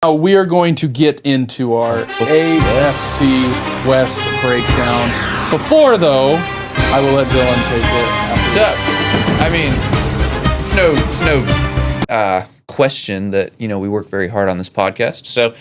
Now we are going to get into our AFC West breakdown. Before, though, I will let Dylan take it. So, I mean, it's no question that, we work very hard on this podcast. So,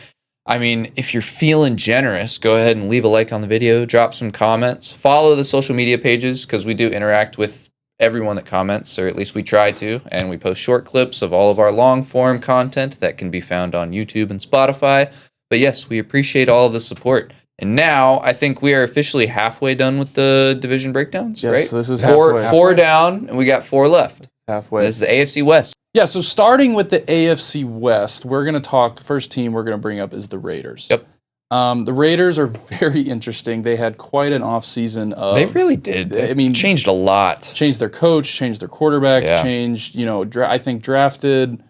I mean, if you're feeling generous, go ahead and leave a like on the video, drop some comments, follow the social media pages because we do interact with everyone that comments, or at least we try to, and we post short clips of all of our long form content that can be found on YouTube and Spotify. But yes, we appreciate all of the support. And now I think we are officially halfway done with the division breakdowns, right? Yes, this is halfway. Four down, and we got 4 left. Halfway. This is the AFC West. Yeah, so starting with the AFC West, we're going to talk, the first team we're going to bring up is the Raiders. Yep. The Raiders are very interesting. They had quite an offseason of... They really did. They changed a lot. Changed their coach, changed their quarterback, changed, I think drafted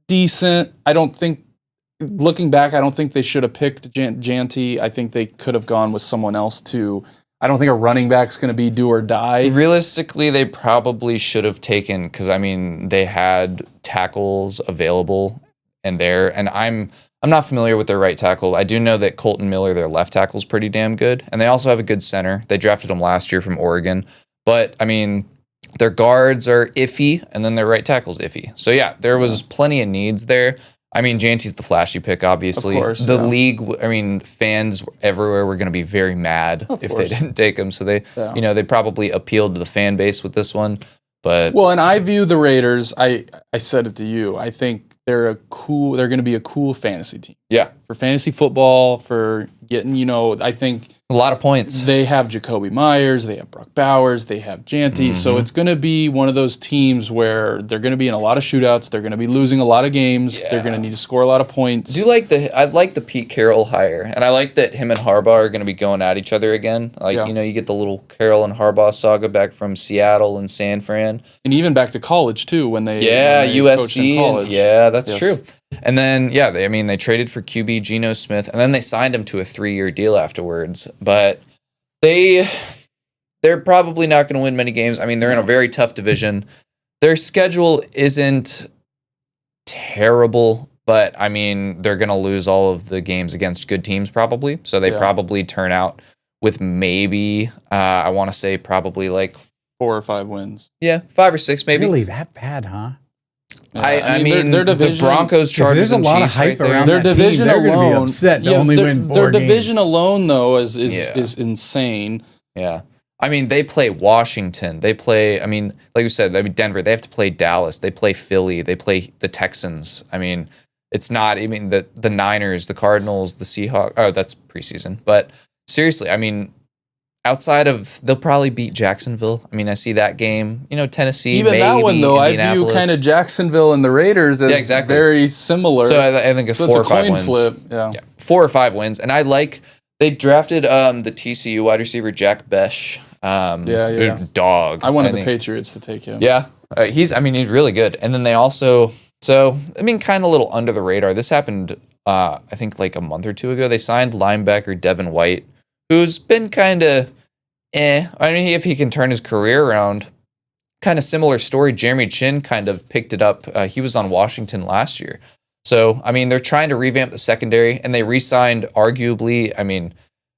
decent. Looking back, I don't think they should have picked Janty. I think they could have gone with someone else too. I don't think a running back's going to be do or die. Realistically, they probably should have taken, because, they had tackles available and I'm not familiar with their right tackle. I do know that Colton Miller, their left tackle, is pretty damn good. And they also have a good center. They drafted him last year from Oregon. But, their guards are iffy, and then their right tackle's iffy. So, yeah, there was plenty of needs there. Janty's the flashy pick, obviously. Of course, the league, fans everywhere were going to be very mad if they didn't take him. So, they probably appealed to the fan base with this one. But well, and I view the Raiders, I said it to you, I think they're going to be a cool fantasy team. Yeah. For fantasy football, for getting, I think... A lot of points. They have Jacoby Myers, they have Brock Bowers, they have Janty. Mm-hmm. So it's going to be one of those teams where they're going to be in a lot of shootouts. They're going to be losing a lot of games. Yeah. They're going to need to score a lot of points. I like the Pete Carroll hire. And I like that him and Harbaugh are going to be going at each other again. You get the little Carroll and Harbaugh saga back from Seattle and San Fran. And even back to college, too, when they USC. coached in college. That's true. And then, they traded for QB Geno Smith, and then they signed him to a 3-year deal afterwards. But they're probably not going to win many games. They're in a very tough division. Their schedule isn't terrible, but, they're going to lose all of the games against good teams probably. So they probably turn out with maybe, I want to say probably like 4 or 5 wins. Yeah, 5 or 6 maybe. Really that bad, huh? Their division, the Broncos, Chargers, there's a lot of hype around their that division team. They're alone. Be upset to only win 4 Their games. division alone, though, is insane. Yeah, they play Washington. They play. Like you said, Denver. They have to play Dallas. They play Philly. They play the Texans. It's not. The Niners, the Cardinals, the Seahawks. Oh, that's preseason. But seriously, outside of, they'll probably beat Jacksonville. I see that game. Tennessee, even maybe that one, though, I view kind of Jacksonville and the Raiders as very similar. So I think it's 4 or 5 wins. Flip. Yeah, 4 or 5 wins. And they drafted the TCU wide receiver Jack Besh. Dog. I wanted the Patriots to take him. Yeah, he's really good. And then they also, kind of a little under the radar. This happened, I think, like a month or 2 ago. They signed linebacker Devin White, who's been kind of if he can turn his career around. Kind of similar story. Jeremy Chin kind of picked it up. He was on Washington last year. So, they're trying to revamp the secondary, and they re-signed arguably,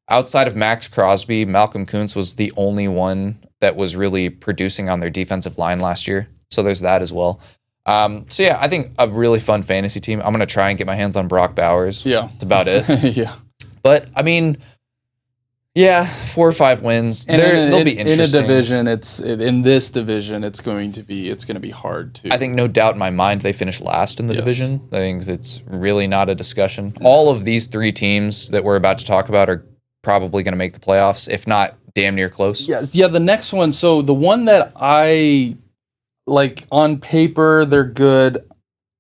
outside of Max Crosby, Malcolm Kuntz was the only one that was really producing on their defensive line last year. So there's that as well. I think a really fun fantasy team. I'm going to try and get my hands on Brock Bowers. Yeah. That's about it. Yeah. But, 4 or 5 wins. They'll be interesting. In this division, it's going to be hard to. I think no doubt in my mind they finish last in the division. I think it's really not a discussion. All of these 3 teams that we're about to talk about are probably going to make the playoffs, if not damn near close. Yeah. The next one. So the one that I like on paper, they're good.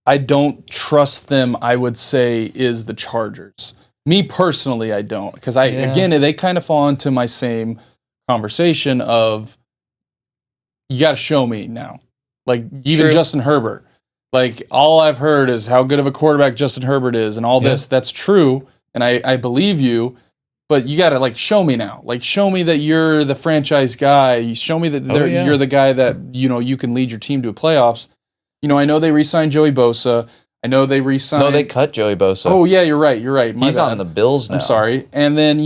I don't trust them. I would say is the Chargers. Me personally, I don't, because again, they kind of fall into my same conversation of you got to show me now. Like even Justin Herbert, like all I've heard is how good of a quarterback Justin Herbert is, and all this. That's true, and I believe you, but you got to show me now. Like show me that you're the franchise guy. Show me that you're the guy that you can lead your team to a playoffs. I know they re-signed Joey Bosa. I know they re-signed. No, they cut Joey Bosa. Oh yeah, you're right. My He's bad. on the Bills now. I'm sorry. And then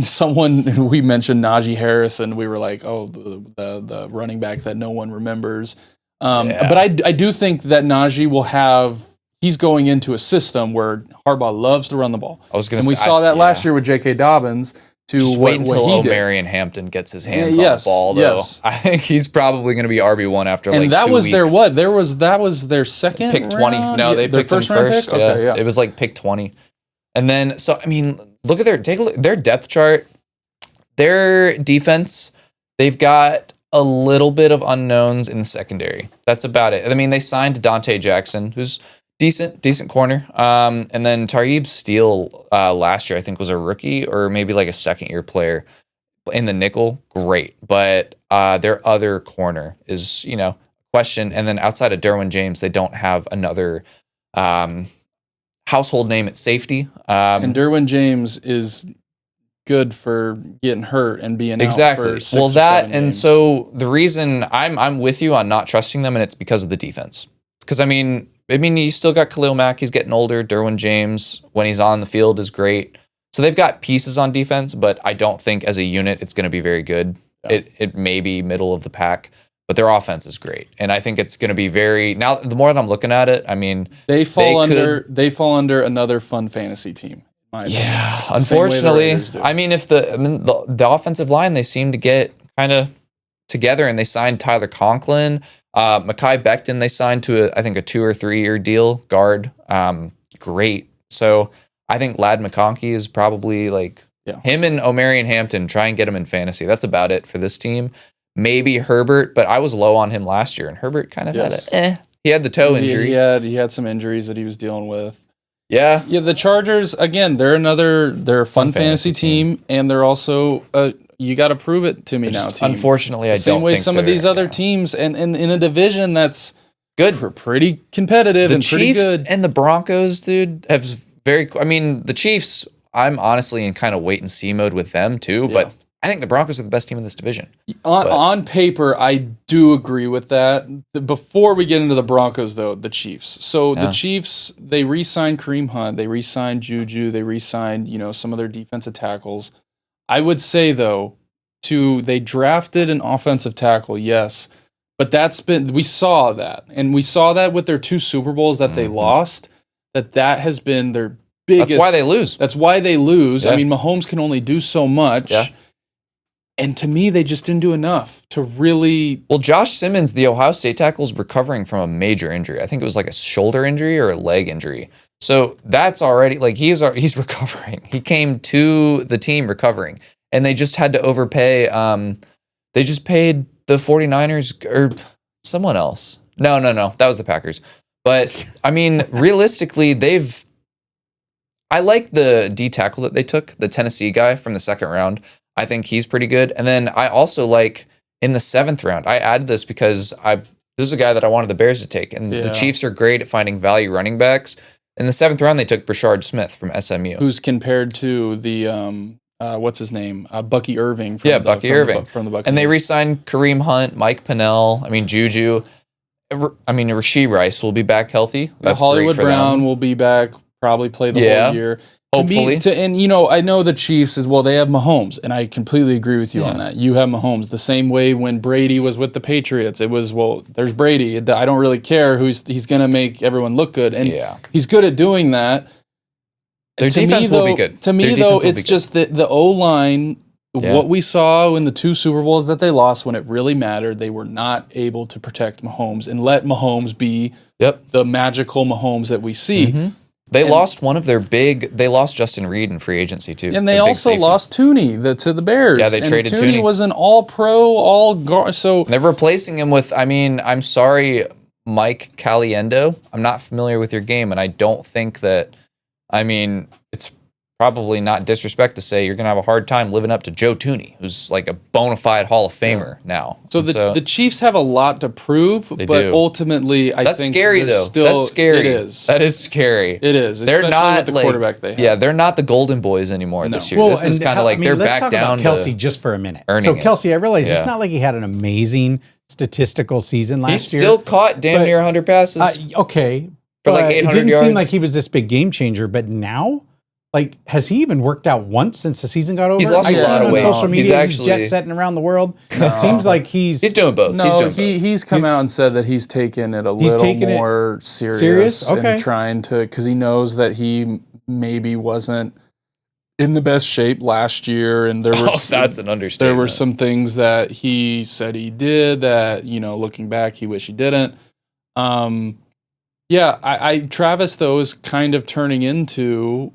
someone we mentioned Najee Harris, and we were like, oh, the running back that no one remembers. But I do think that Najee will have. He's going into a system where Harbaugh loves to run the ball. I was going and to say, we saw that last year with J.K. Dobbins. Just wait until O'Marion Hampton gets his hands on the ball, though. Yes. I think he's probably going to be RB1 after like 2 weeks. And that was their what? That was their second pick 20. round? No, they picked him first. Pick? Okay, yeah. It was like pick 20. And then, so I mean, look at their depth chart. Their defense, they've got a little bit of unknowns in the secondary. That's about it. I mean, they signed Dante Jackson, who's decent corner. And then Tareeb Steele last year, I think, was a rookie or maybe like a second-year player in the nickel. Great. But their other corner is, question. And then outside of Derwin James, they don't have another household name at safety. And Derwin James is good for getting hurt and being out for 6 well, or that 7 and games. so the reason I'm with you on not trusting them, and it's because of the defense. Because I mean, you still got Khalil Mack. He's getting older. Derwin James, when he's on the field, is great. So they've got pieces on defense, but I don't think as a unit it's going to be very good. Yeah. It may be middle of the pack, but their offense is great, and I think it's going to be very. Now, the more that I'm looking at it, I mean, they fall under another fun fantasy team. Yeah, unfortunately, I mean, if the offensive line, they seem to get kind of together, and they signed Tyler Conklin. Mekhi Becton, they signed to I think a 2 or 3 year deal, guard. Great. So I think Ladd McConkey is probably him and O'Marion Hampton, try and get him in fantasy. That's about it for this team. Maybe Herbert, but I was low on him last year, and Herbert kind of had he had the toe injury. He had some injuries that he was dealing with. Yeah. The Chargers, again, they're a fun fantasy team, and they're also you got to prove it to me now, team. Unfortunately, I don't think same way some of these other teams, and in a division that's good, pretty competitive, and pretty good. The Chiefs and the Broncos, dude, have the Chiefs, I'm honestly in kind of wait and see mode with them too, but I think the Broncos are the best team in this division. On paper, I do agree with that. Before we get into the Broncos, though, the Chiefs. So the Chiefs, they re-signed Kareem Hunt, they re-signed Juju, they re-signed some of their defensive tackles. I would say, though, they drafted an offensive tackle, yes, but we saw that. And we saw that with their 2 Super Bowls that they lost, that has been their biggest. That's why they lose. Yeah. I mean, Mahomes can only do so much. Yeah. And to me, they just didn't do enough to really. Well, Josh Simmons, the Ohio State tackle, is recovering from a major injury. I think it was like a shoulder injury or a leg injury. So that's already he's recovering. He came to the team recovering, and they just had to overpay. They just paid the 49ers or someone else. No, that was the Packers. But I mean, realistically, I like the D tackle that they took, the Tennessee guy from the second round. I think he's pretty good. And then I also like in the 7th round, I added this because this is a guy that I wanted the Bears to take. And the Chiefs are great at finding value running backs. In the 7th round, they took Brashard Smith from SMU. Who's compared to the, what's his name? Bucky Irving. Bucky Irving. From the Buccaneers. And they re-signed Kareem Hunt, Mike Pennell, Juju. Rashee Rice will be back healthy. That's Hollywood great for Brown them. will be back, probably play the whole year. Hopefully. I know the Chiefs they have Mahomes, and I completely agree with you on that. You have Mahomes. The same way when Brady was with the Patriots, it was, there's Brady. I don't really care he's going to make everyone look good. And he's good at doing that. Their defense will be good. To me, though, it's just the O-line, what we saw in the 2 Super Bowls that they lost when it really mattered, they were not able to protect Mahomes and let Mahomes be the magical Mahomes that we see. Mm-hmm. They lost they lost Justin Reed in free agency too. And they also lost Tooney to the Bears. Yeah, they traded Tooney. Tooney was an all-pro, so they're replacing him with, I'm sorry, Mike Caliendo. I'm not familiar with your game, and I don't think that, it's probably not disrespect to say you're going to have a hard time living up to Joe Tooney, who's like a bona fide Hall of Famer now. So the Chiefs have a lot to prove, but ultimately I think that's scary though. That's scary. It is. That is scary. It is. They're not with the quarterback they have. Yeah, they're not the Golden Boys anymore this year. This is kind of they're let's back talk down about Kelsey just for a minute. So Kelsey, I realize it's not like he had an amazing statistical season last year. He still caught damn near 100 passes. Okay, for like 800 it didn't yards. seem like he was this big game changer, but now, like, has he even worked out once since the season got over? He's lost I a see lot him of on weight. social He's media. actually- He's jet setting around the world. It seems like he's doing both. No, He's he's come out and said that he's taken it a little taken it more serious. serious? Okay. And trying to, because he knows that he maybe wasn't in the best shape last year, and there were that's an understatement. there were some things that he said he did that, looking back, he wished he didn't. Travis though is kind of turning into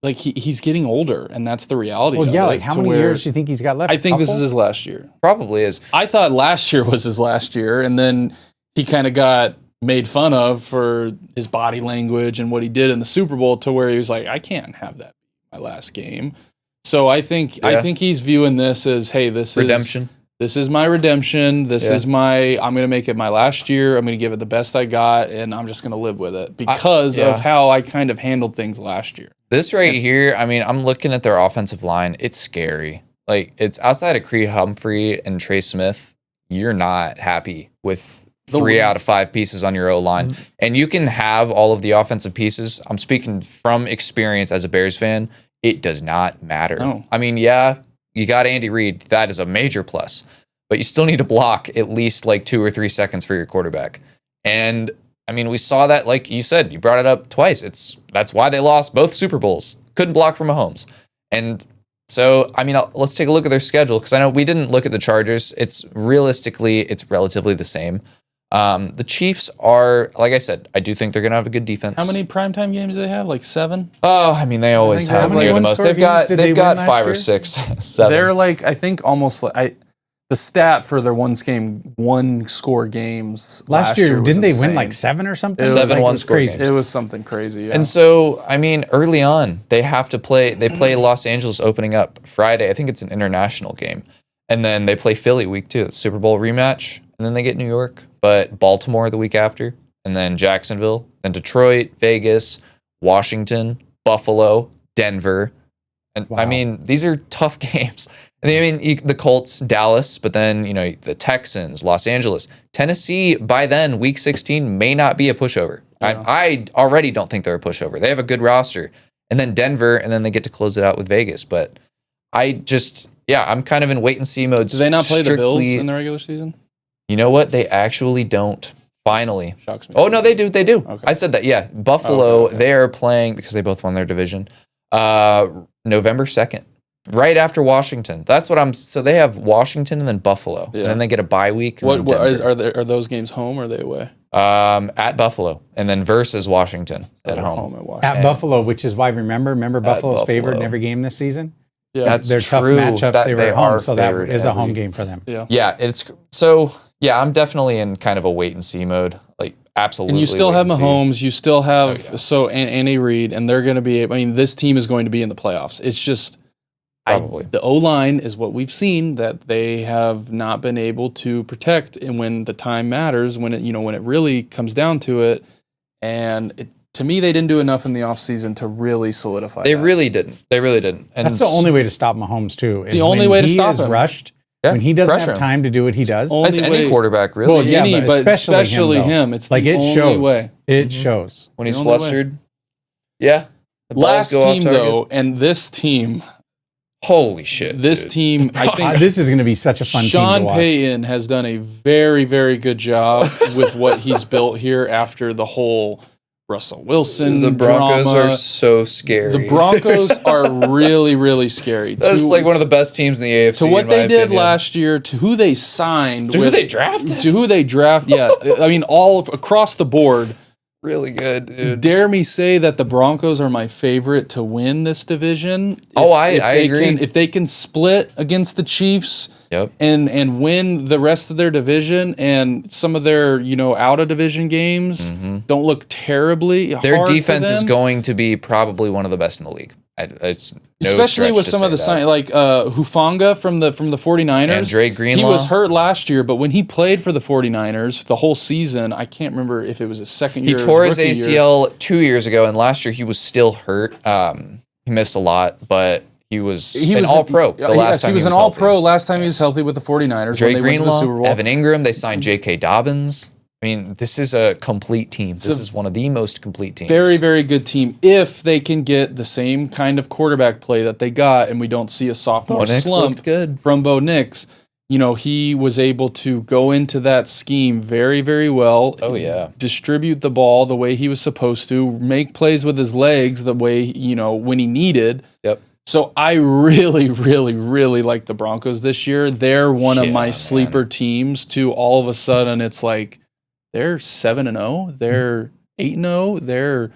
like he's getting older, and that's the reality. Well, of yeah. it, Like, how to many where years do you think he's got left? I think this Couple? is his last year. Probably is. I thought last year was his last year, and then he kind of got made fun of for his body language and what he did in the Super Bowl, to where he was like, I can't have that be my last game. So I think he's viewing this as, hey, this Redemption. This is my redemption. This is I'm going to make it my last year. I'm going to give it the best I got, and I'm just going to live with it because of how I kind of handled things last year. This right here, I mean, I'm looking at their offensive line. It's scary. Like, it's outside of Creed Humphrey and Trey Smith, you're not happy with 3 out of 5 pieces on your O-line. Mm-hmm. And you can have all of the offensive pieces. I'm speaking from experience as a Bears fan. It does not matter. No. I mean, yeah, you got Andy Reid. That is a major plus. But you still need to block at least like 2 or 3 seconds for your quarterback. And I mean, we saw that, like you said, you brought it up twice. That's why they lost both Super Bowls. Couldn't block for Mahomes. And so, I mean, let's take a look at their schedule, because I know we didn't look at the Chargers. It's relatively the same. The Chiefs are, like I said, I do think they're going to have a good defense. How many primetime games do they have? Like 7? Oh, I mean, they always have near the most. They've got 5 or 6, 7. They're like, I think almost like the stat for their one score games last year didn't they win insane. like 7 or something? 7 one-score crazy. games. It was something crazy. Yeah. And so, I mean, early on, they have to play. They play Los Angeles opening up Friday. I think it's an international game, and then they play Philly week 2. It's Super Bowl rematch, and then they get New York, but Baltimore the week after, and then Jacksonville, then Detroit, Vegas, Washington, Buffalo, Denver. And I mean, these are tough games. And I mean, the Colts, Dallas, but then, the Texans, Los Angeles, Tennessee, by then, week 16 may not be a pushover. Yeah. I already don't think they're a pushover. They have a good roster. And then Denver, and then they get to close it out with Vegas. But I'm kind of in wait and see mode. Do they not play the Bills in the regular season? You know what? They actually don't. Finally. Shocks me. Oh, no, they do. They do. Okay. I said that. Yeah. Buffalo, they are playing, because they both won their division, November 2nd, right after Washington. So they have Washington and then Buffalo. Yeah. And then they get a bye week. Are those games home or are they away? At Buffalo, and then versus Washington at home. At Buffalo, which is why, remember Buffalo's favored in every game this season? Yeah, that's their true. Tough matchups. They were at home, so that is a home game for them. Yeah, I'm definitely in kind of a wait and see mode. Like, absolutely. And you still have Mahomes. You still have Andy Reid, and they're going to be. I mean, this team is going to be in the playoffs. It's just probably the O-line is what we've seen that they have not been able to protect, and when the time matters, when it really comes down to it, and to me, they didn't do enough in the offseason to really solidify. They really didn't. And that's the only way to stop Mahomes too. It's the only way to stop him. Rushed. Yeah, when he doesn't have time to do what he does. That's any quarterback, really. Well, yeah, but especially him. It's like, the it only shows. way. It shows. When he's flustered. Yeah. Last team, though, and this team. Holy shit. This team, I think. This is going to be such a fun team to watch. Sean Payton has done a very, very good job with what he's built here after the whole Russell Wilson The Broncos drama. are so scary. The Broncos are really, really scary. That's like one of the best teams in the AFC. To what they did last year, to who they signed, to who they drafted, yeah. I mean, across the board, really good, dude. Dare me say that the Broncos are my favorite to win this division. I agree. If they can split against the Chiefs, and win the rest of their division, and some of their out of division games don't look terribly hard. Their defense is going to be probably one of the best in the league. Especially with some of the sign, like Hufanga from the 49ers. And Dre Greenlaw. He was hurt last year, but when he played for the 49ers the whole season, I can't remember if it was his second year. He tore his ACL 2 years ago, and last year he was still hurt. He missed a lot, but he was an all-pro the last time he was an all-pro last time he was healthy with the 49ers. Dre when they Greenlaw, went to the Super Bowl. Evan Ingram, they signed J.K. Dobbins. I mean, this is a complete team. This is one of the most complete teams. Very, very good team if they can get the same kind of quarterback play that they got, and we don't see a sophomore slump from Bo Nix. You know, he was able to go into that scheme very, very well. Oh, yeah. Distribute the ball the way he was supposed to, make plays with his legs the way, you know, when he needed. Yep. So I really, really, really like the Broncos this year. They're one of my sleeper teams to all of a sudden it's like they're 7-0, they're 8-0, they're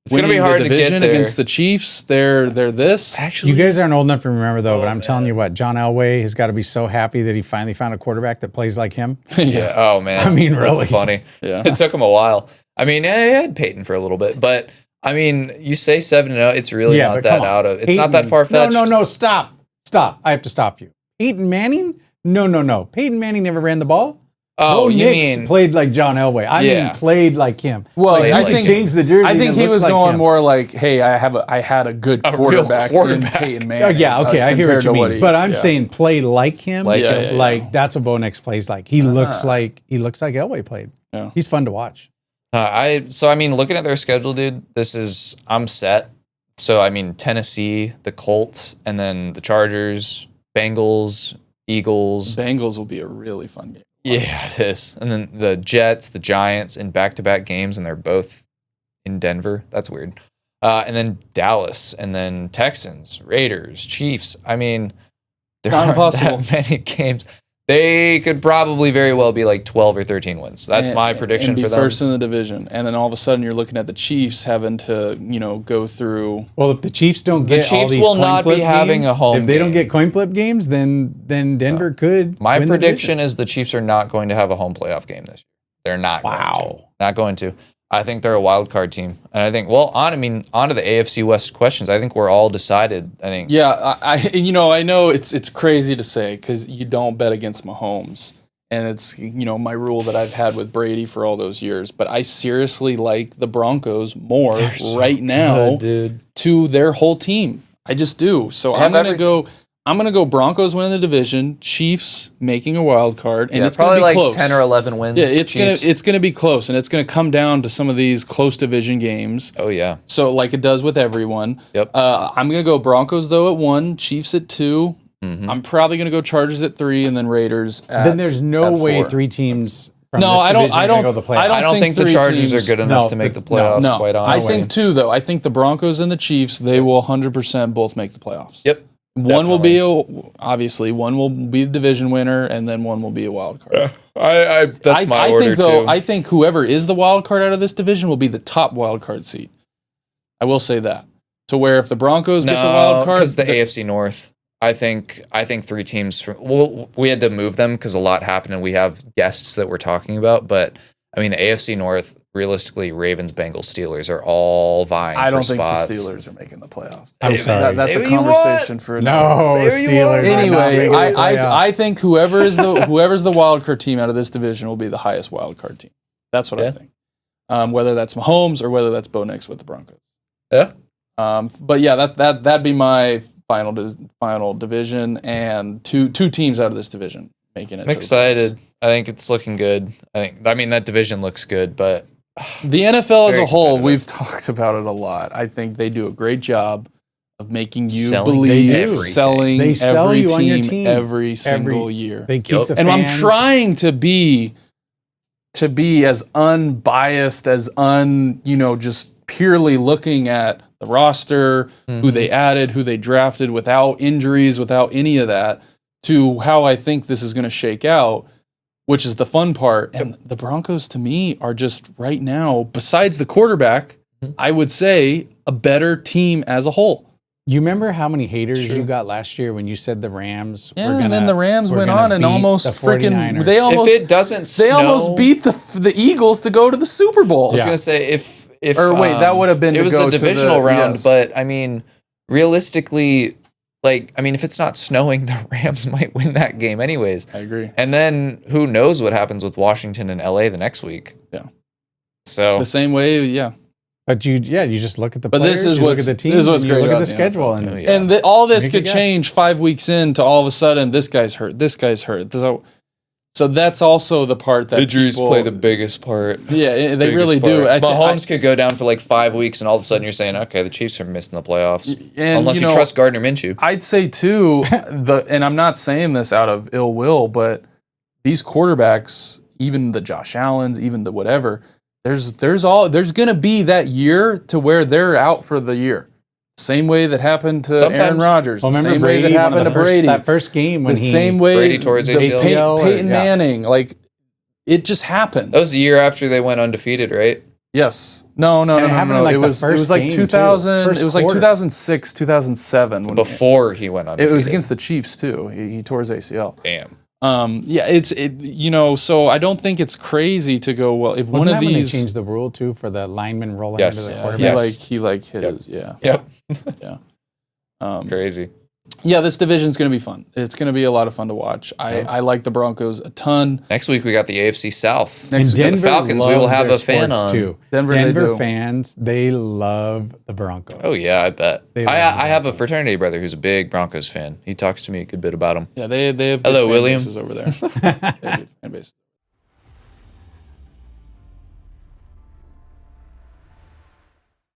it's going to be hard to get there. Against the Chiefs. They're this. Actually, you guys aren't old enough to remember though, but I'm telling you what, John Elway has got to be so happy that he finally found a quarterback that plays like him. Yeah. Oh man. I mean, really, that's funny. Yeah. It took him a while. I mean, I had Peyton for a little bit, but I mean, you say 7-0, it's really not that out of. It's Peyton, not that far fetched. No, stop. I have to stop you. Peyton Manning? No. Peyton Manning never ran the ball. Oh, you mean played like John Elway? I mean, played like him. Well, like, I think changed the jersey. I think he was like going him. more like, "Hey, I had a good quarterback in Peyton Manning." Oh, yeah, okay, I hear what you mean. But I'm saying play like him. Like that's what Bo Nix plays like. He looks like Elway played. Yeah. He's fun to watch. I mean, looking at their schedule, dude, I'm set. So I mean, Tennessee, the Colts, and then the Chargers, Bengals, Eagles. Bengals will be a really fun game. Yeah, it is. And then the Jets, the Giants in back-to-back games, and they're both in Denver. That's weird. And then Dallas, and then Texans, Raiders, Chiefs. I mean, there aren't that many games. They could probably very well be like 12 or 13 wins. That's my prediction and be for them. First in the division, and then all of a sudden you're looking at the Chiefs having to, go through. Well, if the Chiefs don't get all these will not be having a home. If they don't get coin flip games, then Denver could. My prediction is the Chiefs are not going to have a home playoff game this year. They're not. Not going to. I think they're a wild card team, and I think on to the AFC West questions. I think we're all decided. I think. Yeah, I know it's crazy to say because you don't bet against Mahomes, and it's my rule that I've had with Brady for all those years. But I seriously like the Broncos more now to their whole team. I just do. So I'm gonna go Broncos winning the division, Chiefs making a wild card, and it's probably gonna be like close. 10 or 11 wins. Yeah, it's gonna be close, and it's gonna come down to some of these close division games. Oh yeah. So like it does with everyone. Yep. I'm gonna go Broncos though at 1, Chiefs at 2. Mm-hmm. I'm probably gonna go Chargers at 3, and then Raiders at. Then there's no way 4. 3 teams. I don't think the Chargers are good enough to make the playoffs. No, quite honestly. I think 2 though. I think the Broncos and the Chiefs will 100% both make the playoffs. Yep. One will be one will be the division winner, and then one will be a wild card. That's my order too. I think whoever is the wild card out of this division will be the top wild card seed. I will say that. To where if the Broncos get the wild card, because the AFC North, I think 3 teams. We had to move them because a lot happened, and we have guests that we're talking about. But I mean, the AFC North, realistically, Ravens, Bengals, Steelers are all vying. I don't for think spots. the Steelers are making the playoffs. I'm sorry. That's a conversation for another. No, Steelers. Anyway, I think whoever is the wild card team out of this division will be the highest wild card team. That's what I think. Whether that's Mahomes or whether that's Bo Nix with the Broncos. Yeah. But yeah, that'd be my final division, and two teams out of this division making it. I'm excited. I think it's looking good. I mean that division looks good, but the NFL as a whole, we've talked about it a lot. I think they do a great job of making you believe selling every team on your team every single year. They keep the and fans. I'm trying to be as unbiased as just purely looking at the roster, who they added, who they drafted, without injuries, without any of that, to how I think this is going to shake out, which is the fun part. And the Broncos, to me, are just right now, besides the quarterback, I would say a better team as a whole. You remember how many haters you got last year when you said the Rams? Yeah, and then the Rams went on and almost freaking. If it doesn't snow, they almost beat the Eagles to go to the Super Bowl. I was going to say if that would have been. It was the divisional round, yes. But I mean, realistically. If it's not snowing, the Rams might win that game anyways. I agree. And then who knows what happens with Washington and LA the next week. Yeah. So the same way, yeah. But you just look at the players, you look at the teams, you look at the schedule. All this could change 5 weeks in to all of a sudden, this guy's hurt, this guy's hurt. So So that's also the part that Injuries people, play the biggest part. Yeah, they really do. Mahomes could go down for like 5 weeks, and all of a sudden you're saying, okay, the Chiefs are missing the playoffs. And, Unless you trust Gardner Minshew. I'd say, too, and I'm not saying this out of ill will, but these quarterbacks, even the Josh Allens, even the whatever, there's going to be that year to where they're out for the year. Same way that happened to Aaron Rodgers. Well, the remember same Brady, way that happened to Brady. That first game when the same way Brady tore his ACL. Peyton Manning. Like, it just happens. That was the year after they went undefeated, right? Yes. No. Like it was like 2000. It was like 2006, 2007. When Before he went undefeated. It was against the Chiefs too. He tore his ACL. Damn. Yeah, so I don't think it's crazy to go, well, if Wasn't one of that these when they changed the rule too for the lineman rolling Yes. into the yeah, quarterback? he hit his Yep. yeah. Crazy. Yeah, this division's going to be fun. It's going to be a lot of fun to watch. I like the Broncos a ton. Next week we got the AFC South. And The Denver Falcons, we will loves have their a fan sports, on. too. Denver, they do. fans, they love the Broncos. Oh yeah, I bet. They I love the have a fraternity brother who's a big Broncos fan. He talks to me a good bit about them. Yeah, they have Hello, good fan William. bases over there. They have good fan bases.